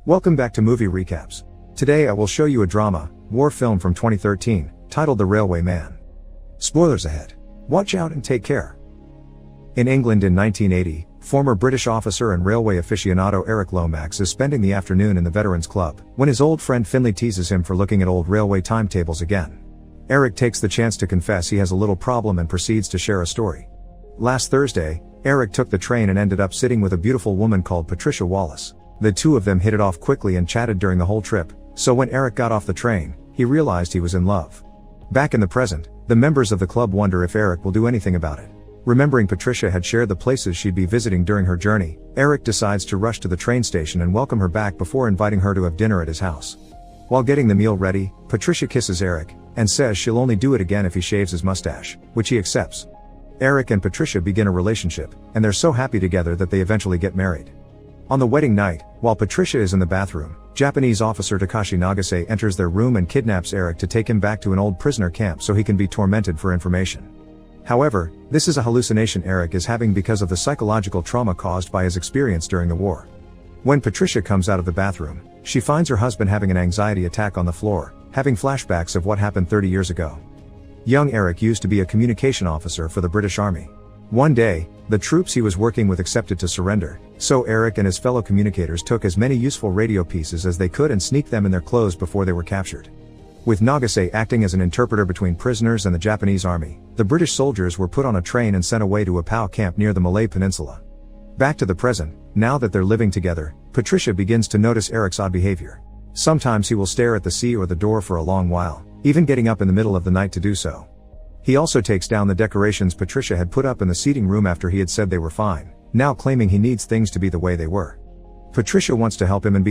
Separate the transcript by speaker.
Speaker 1: Welcome back to Movie Recaps. Today I will show you a drama, war film from 2013, titled The Railway Man. Spoilers ahead. Watch out and take care. In England in 1980, former British officer and railway aficionado Eric Lomax is spending the afternoon in the Veterans Club, when his old friend Finley teases him for looking at old railway timetables again. Eric takes the chance to confess he has a little problem and proceeds to share a story. Last Thursday, Eric took the train and ended up sitting with a beautiful woman called Patricia Wallace. The two of them hit it off quickly and chatted during the whole trip, so when Eric got off the train, he realized he was in love. Back in the present, the members of the club wonder if Eric will do anything about it. Remembering Patricia had shared the places she'd be visiting during her journey, Eric decides to rush to the train station and welcome her back before inviting her to have dinner at his house. While getting the meal ready, Patricia kisses Eric, and says she'll only do it again if he shaves his mustache, which he accepts. Eric and Patricia begin a relationship, and they're so happy together that they eventually get married. On the wedding night, while Patricia is in the bathroom, Japanese officer Takashi Nagase enters their room and kidnaps Eric to take him back to an old prisoner camp so he can be tormented for information. However, this is a hallucination Eric is having because of the psychological trauma caused by his experience during the war. When Patricia comes out of the bathroom, she finds her husband having an anxiety attack on the floor, having flashbacks of what happened 30 years ago. Young Eric used to be a communication officer for the British Army. One day, the troops he was working with accepted to surrender, so Eric and his fellow communicators took as many useful radio pieces as they could and sneaked them in their clothes before they were captured. With Nagase acting as an interpreter between prisoners and the Japanese army, the British soldiers were put on a train and sent away to a POW camp near the Malay Peninsula. Back to the present, now that they're living together, Patricia begins to notice Eric's odd behavior. Sometimes he will stare at the sea or the door for a long while, even getting up in the middle of the night to do so. He also takes down the decorations Patricia had put up in the seating room after he had said they were fine, now claiming he needs things to be the way they were. Patricia wants to help him and be